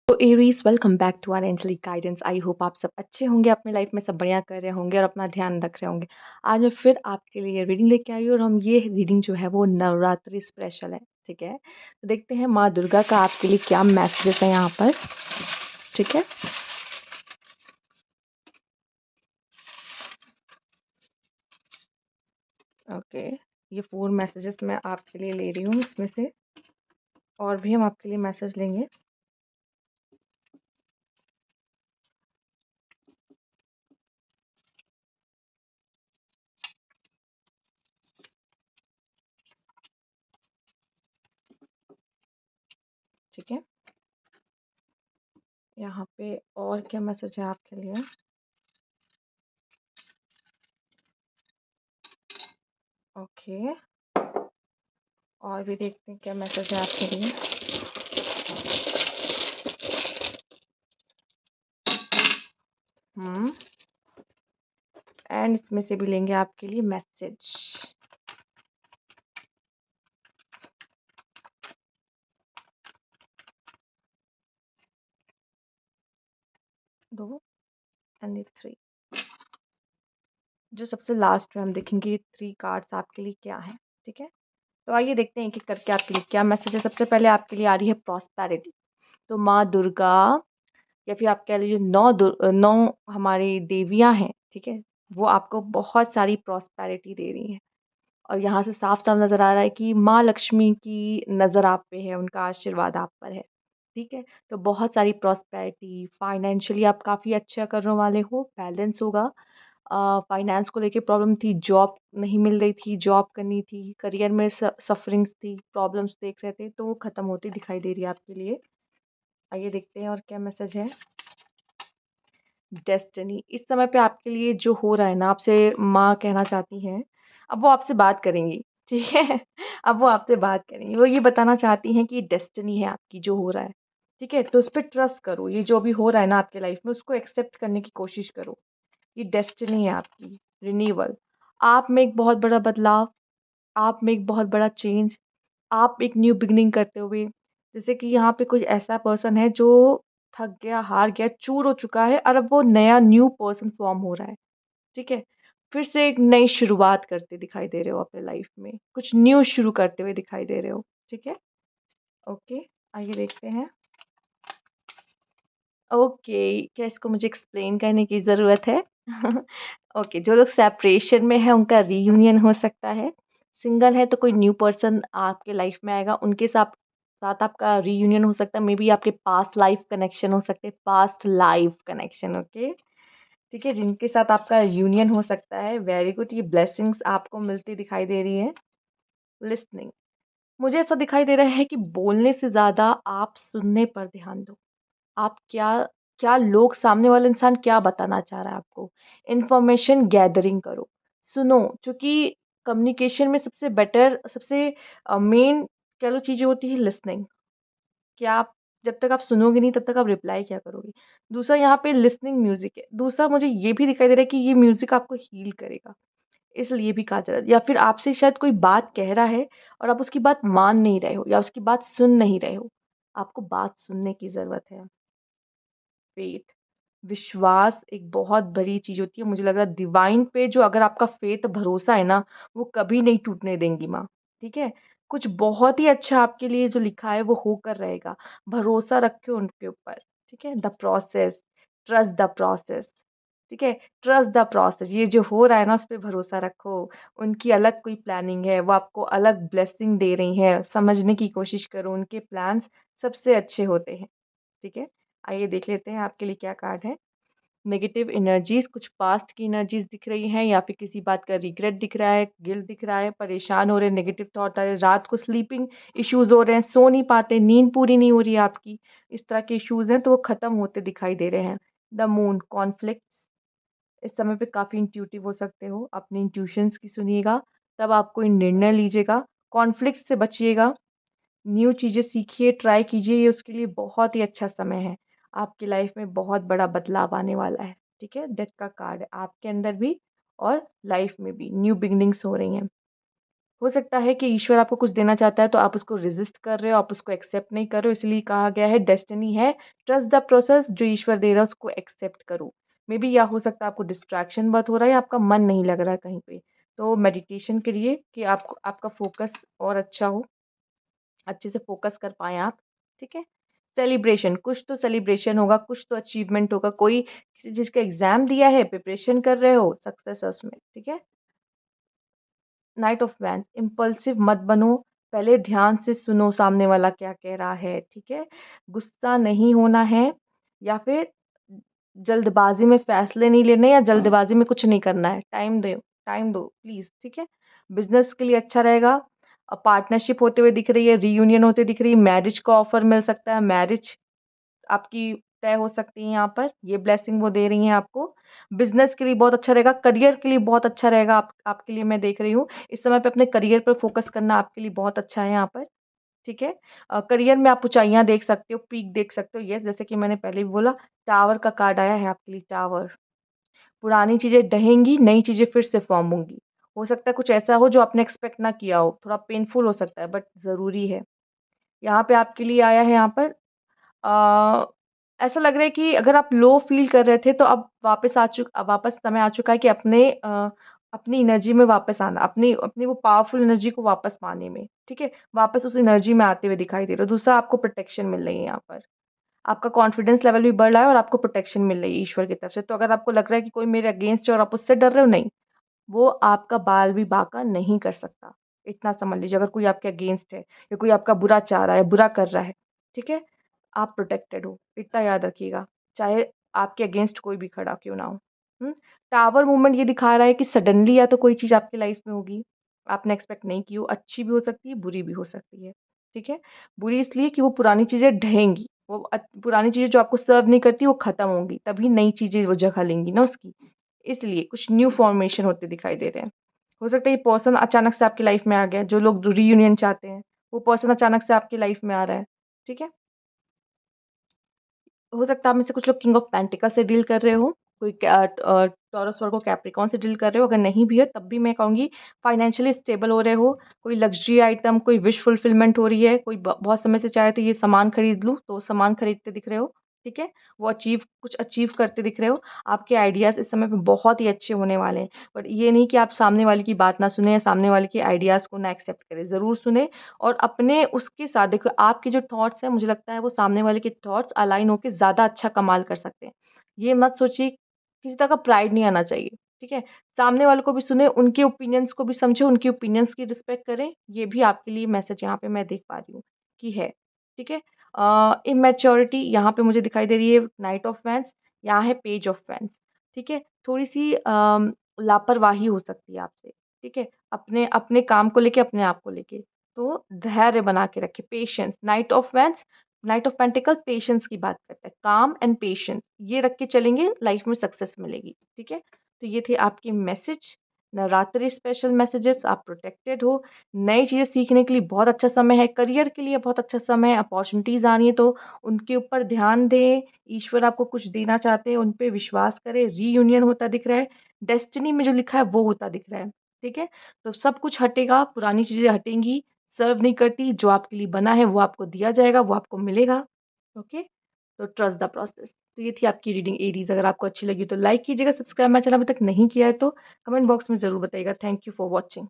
तो Aries welcome back to our angelic guidance. I hope आप सब अच्छे होंगे, अपनी लाइफ में सब बढ़िया कर रहे होंगे और अपना ध्यान रख रहे होंगे। आज मैं फिर आपके लिए रीडिंग लेके आई हूँ और हम ये रीडिंग जो है वो नवरात्रि स्पेशल है। ठीक है, तो देखते हैं माँ दुर्गा का आपके लिए क्या मैसेजेस है यहाँ पर। ठीक है, ओके। ये 4 मैसेजेस मैं आपके लिए ले रही हूँ, इसमें से और भी हम आपके लिए मैसेज लेंगे। ठीक है, यहाँ पे और क्या मैसेज है आपके लिए। ओके, और भी देखते हैं क्या मैसेज है आपके लिए। हम्म, एंड इसमें से भी लेंगे आपके लिए मैसेज। दो एंड 3, जो सबसे लास्ट में हम देखेंगे ये 3 कार्ड्स आपके लिए क्या है। ठीक है, तो आइए देखते हैं एक एक करके आपके लिए क्या मैसेज है। सबसे पहले आपके लिए आ रही है प्रॉस्पेरिटी। तो माँ दुर्गा या फिर आप कह लीजिए 9 हमारी देवियाँ हैं। ठीक है, वो आपको बहुत सारी प्रॉस्पेरिटी दे रही हैं और यहाँ से साफ साफ नज़र आ रहा है कि माँ लक्ष्मी की नज़र आप पे है, उनका आशीर्वाद आप पर है। ठीक है, तो बहुत सारी प्रॉस्पेरिटी, फाइनेंशियली आप काफ़ी अच्छा करने वाले हो, बैलेंस होगा। फाइनेंस को लेके प्रॉब्लम थी, जॉब नहीं मिल रही थी, जॉब करनी थी, करियर में सफरिंग्स थी, प्रॉब्लम्स देख रहे थे, तो वो ख़त्म होती दिखाई दे रही है आपके लिए। आइए देखते हैं और क्या मैसेज है। डेस्टिनी, इस समय पे आपके लिए जो हो रहा है ना, आपसे माँ कहना चाहती हैं, अब वो आपसे बात करेंगी। ठीक है, अब वो आपसे बात करेंगी, वो ये बताना चाहती हैं कि डेस्टिनी है आपकी जो हो रहा है। ठीक है, तो उस पर ट्रस्ट करो, ये जो भी हो रहा है ना आपके लाइफ में उसको एक्सेप्ट करने की कोशिश करो। ये डेस्टिनी है आपकी, रिन्यूअल, आप में एक बहुत बड़ा बदलाव, आप में एक बहुत बड़ा चेंज, आप एक न्यू बिगनिंग करते हुए। जैसे कि यहाँ पे कोई ऐसा पर्सन है जो थक गया, हार गया, चूर हो चुका है और अब वो नया न्यू पर्सन फॉर्म हो रहा है। ठीक है, फिर से एक नई शुरुआत करते दिखाई दे रहे हो अपने लाइफ में, कुछ न्यू शुरू करते हुए दिखाई दे रहे हो। ठीक है, ओके, आइए देखते हैं। ओके, क्या इसको मुझे एक्सप्लेन करने की ज़रूरत है? ओके, जो लोग सेपरेशन में है उनका रीयूनियन हो सकता है। सिंगल है तो कोई न्यू पर्सन आपके लाइफ में आएगा, उनके साथ साथ आपका रीयूनियन हो सकता है। मे बी आपके पास्ट लाइफ कनेक्शन हो सकते हैं, पास्ट लाइफ कनेक्शन। ओके, ठीक है, जिनके साथ आपका यूनियन हो सकता है। वेरी गुड, ये ब्लेसिंग्स आपको मिलती दिखाई दे रही है। लिसनिंग, मुझे ऐसा दिखाई दे रहा है कि बोलने से ज़्यादा आप सुनने पर ध्यान दो। आप क्या क्या लोग, सामने वाला इंसान क्या बताना चाह रहा है आपको, इन्फॉर्मेशन गैदरिंग करो, सुनो। क्योंकि कम्युनिकेशन में सबसे बेटर, सबसे मेन कह लो चीज़ें होती है लिसनिंग। क्या आप, जब तक आप सुनोगे नहीं तब तक आप रिप्लाई क्या करोगे। दूसरा यहाँ पे लिसनिंग म्यूजिक है। दूसरा मुझे ये भी दिखाई दे रहा है कि ये म्यूजिक आपको हील करेगा, इसलिए भी कहा जा रहा है। या फिर आपसे शायद कोई बात कह रहा है और आप उसकी बात मान नहीं रहे हो या उसकी बात सुन नहीं रहे हो। आपको बात सुनने की ज़रूरत है। फेथ, विश्वास एक बहुत बड़ी चीज़ होती है। मुझे लग रहा है डिवाइन पे जो अगर आपका फेथ, भरोसा है ना, वो कभी नहीं टूटने देंगी माँ। ठीक है, कुछ बहुत ही अच्छा आपके लिए जो लिखा है वो होकर रहेगा। भरोसा रखो उनके ऊपर। ठीक है, the process, trust the process. ठीक है, ट्रस्ट द प्रोसेस, ये जो हो रहा है ना उस पे भरोसा रखो। उनकी अलग कोई प्लानिंग है, वो आपको अलग ब्लेसिंग दे रही हैं, समझने की कोशिश करो, उनके प्लान्स सबसे अच्छे होते हैं। ठीक है, आइए देख लेते हैं आपके लिए क्या कार्ड है। नेगेटिव एनर्जीज, कुछ पास्ट की एनर्जीज दिख रही हैं या फिर किसी बात का रिग्रेट दिख रहा है, गिल्ट दिख रहा है, परेशान हो रहे हैं, नेगेटिव थॉट आ रहे हैं, रात को स्लीपिंग इश्यूज हो रहे हैं, सो नहीं पाते, नींद पूरी नहीं हो रही है आपकी, इस तरह के इश्यूज हैं तो वो खत्म होते दिखाई दे रहे हैं। द मून, कॉन्फ्लिक्ट्स, इस समय पे काफ़ी इंट्यूटिव हो सकते हो, अपने इंट्यूशंस की सुनिएगा, तब आप कोई निर्णय लीजिएगा। कॉन्फ्लिक्ट से बचिएगा, न्यू चीज़ें सीखिए, ट्राई कीजिए, ये उसके लिए बहुत ही अच्छा समय है। आपकी लाइफ में बहुत बड़ा बदलाव आने वाला है। ठीक है, डेथ का कार्ड है आपके अंदर भी और लाइफ में भी न्यू बिगनिंग्स हो रही हैं। हो सकता है कि ईश्वर आपको कुछ देना चाहता है तो आप उसको रेज़िस्ट कर रहे हो, आप उसको एक्सेप्ट नहीं कर रहे हो, इसलिए कहा गया है डेस्टिनी है, ट्रस्ट द प्रोसेस, जो ईश्वर दे रहा है उसको एक्सेप्ट करो। मेबी या हो सकता है आपको डिस्ट्रैक्शन बहुत हो रहा है या आपका मन नहीं लग रहा है कहीं पे। तो मेडिटेशन करिए कि आपको आपका फ़ोकस और अच्छा हो, अच्छे से फ़ोकस कर पाएँ आप, ठीक है? सेलिब्रेशन, कुछ तो सेलिब्रेशन होगा, कुछ तो अचीवमेंट होगा, कोई किसी चीज़ का एग्ज़ाम दिया है, प्रिपरेशन कर रहे हो, सक्सेस है उसमें, ठीक है? नाइट ऑफ वैन्स, इम्पल्सिव मत बनो, पहले ध्यान से सुनो सामने वाला क्या कह रहा है, ठीक है? गुस्सा नहीं होना है या फिर जल्दबाज़ी में फ़ैसले नहीं लेने या जल्दबाज़ी में कुछ नहीं करना है, टाइम दो प्लीज़, ठीक है? बिज़नेस के लिए अच्छा रहेगा, पार्टनरशिप होते हुए दिख रही है, रियूनियन होते दिख रही है, मैरिज का ऑफ़र मिल सकता है, मैरिज आपकी तय हो सकती है यहाँ पर, ये ब्लेसिंग वो दे रही हैं आपको। बिज़नेस के लिए बहुत अच्छा रहेगा, करियर के लिए बहुत अच्छा रहेगा आपके लिए मैं देख रही हूँ। इस समय पे अपने करियर पर फ़ोकस करना आपके लिए बहुत अच्छा है यहाँ पर, ठीक है? करियर में आप ऊँचाइयाँ देख सकते हो, पीक देख सकते हो। येस, जैसे कि मैंने पहले भी बोला, टावर का कार्ड आया है आपके लिए, टावर। पुरानी चीज़ें ढहेंगी, नई चीज़ें फिर से फ़ॉर्म होंगी। हो सकता है कुछ ऐसा हो जो आपने एक्सपेक्ट ना किया हो, थोड़ा पेनफुल हो सकता है बट ज़रूरी है। यहाँ पे आपके लिए आया है यहाँ पर अ, ऐसा लग रहा है कि अगर आप लो फ़ील कर रहे थे तो अब वापस समय आ चुका है कि अपनी एनर्जी में वापस आना, अपनी अपनी वो पावरफुल एनर्जी को वापस पाने में, ठीक है? वापस उस एनर्जी में आते हुए दिखाई दे रहे हो। दूसरा आपको प्रोटेक्शन मिल रही है यहाँ पर। आपका कॉन्फिडेंस लेवल भी बढ़ रहा है और आपको प्रोटेक्शन मिल रही है ईश्वर की तरफ से। तो अगर आपको लग रहा है कि कोई मेरे अगेंस्ट है और आप उससे डर रहे हो, नहीं। वो आपका बाल भी बांका नहीं कर सकता। इतना समझ लीजिए अगर कोई आपके अगेंस्ट है या कोई आपका बुरा चाह रहा है, बुरा कर रहा है, ठीक है? आप प्रोटेक्टेड हो, इतना याद रखिएगा। चाहे आपके अगेंस्ट कोई भी खड़ा क्यों ना हो। हुँ? टावर मूवमेंट ये दिखा रहा है कि सडनली या तो कोई चीज़ आपकी लाइफ़ में होगी, आपने एक्सपेक्ट नहीं की हो, अच्छी भी हो सकती है, बुरी भी हो सकती है, ठीक है? बुरी इसलिए कि वो पुरानी चीज़ें ढहेंगी, पुरानी चीज़ें जो आपको सर्व नहीं करती वो ख़त्म होंगी, तभी नई चीज़ें वो जगह लेंगी ना उसकी। इसलिए कुछ न्यू फॉर्मेशन होते दिखाई दे रहे हैं। हो सकता है ये पर्सन अचानक से आपकी लाइफ़ में आ गया, जो लोग रियूनियन चाहते हैं, वो पर्सन अचानक से आपकी लाइफ़ में आ रहा है, ठीक है? हो सकता है आप में से कुछ लोग किंग ऑफ पेंटिकल से डील कर रहे हो, टॉरस, वर्गो, कैप्रिकॉर्न से डील कर रहे हो, अगर नहीं भी हो तब भी मैं कहूँगी फाइनेंशियली स्टेबल हो रहे हो, कोई लग्ज़री आइटम, कोई विश फुलफिलमेंट हो रही है, कोई ब बहुत समय से चाह रहे थे ये सामान खरीद लूँ, तो सामान खरीदते दिख रहे हो, ठीक है? वो कुछ अचीव करते दिख रहे हो, आपके आइडियाज़ इस समय पे बहुत ही अच्छे होने वाले हैं। बट ये नहीं कि आप सामने वाले की बात ना सुनें या सामने वाले के आइडियाज़ को ना एक्सेप्ट करें, ज़रूर सुनें और अपने उसके साथ देखो आपके जो थॉट्स हैं मुझे लगता है वो सामने वाले के थॉट्स अलाइन होके ज़्यादा अच्छा कमाल कर सकते हैं। ये मत सोचिए किसी तरह का प्राइड नहीं आना चाहिए, ठीक है? सामने वालों को भी सुनें, उनके ओपिनियंस को भी समझें, उनके ओपिनियंस की रिस्पेक्ट करें, ये भी आपके लिए मैसेज यहाँ पे मैं देख पा रही हूँ कि है, ठीक है? इमैच्योरिटी यहाँ पे मुझे दिखाई दे रही है नाइट ऑफ वांड्स, यहाँ है पेज ऑफ वांड्स, ठीक है? थोड़ी-सी लापरवाही हो सकती है आपसे, ठीक है? अपने अपने काम को लेके, अपने आप को लेके। तो धैर्य बना के रखें, patience, night of pentacle patience की बात करता है, काम एंड पेशेंस ये रख के चलेंगे लाइफ में सक्सेस मिलेगी, ठीक है? तो ये थे आपके मैसेज, नवरात्रि स्पेशल मैसेजेस, आप प्रोटेक्टेड हो, नई चीज़ें सीखने के लिए बहुत अच्छा समय है, करियर के लिए बहुत अच्छा समय है, अपॉर्च्युनिटीज़ आ रही हैं तो उनके ऊपर ध्यान दें, ईश्वर आपको कुछ देना चाहते हैं, उन पे विश्वास करें, रीयूनियन होता दिख रहा है, डेस्टिनी में जो लिखा है वो होता दिख रहा है, ठीक है? तो सब कुछ हटेगा, पुरानी चीज़ें हटेंगी, सर्व नहीं करती, जो आपके लिए बना है वो आपको दिया जाएगा, वो आपको मिलेगा, ओके? तो ट्रस्ट द प्रोसेस। तो ये थी आपकी रीडिंग एरीज़, अगर आपको अच्छी लगी तो लाइक कीजिएगा, सब्सक्राइब मेरा चैनल अभी तक नहीं किया है तो कमेंट बॉक्स में ज़रूर बताइएगा। Thank you for watching.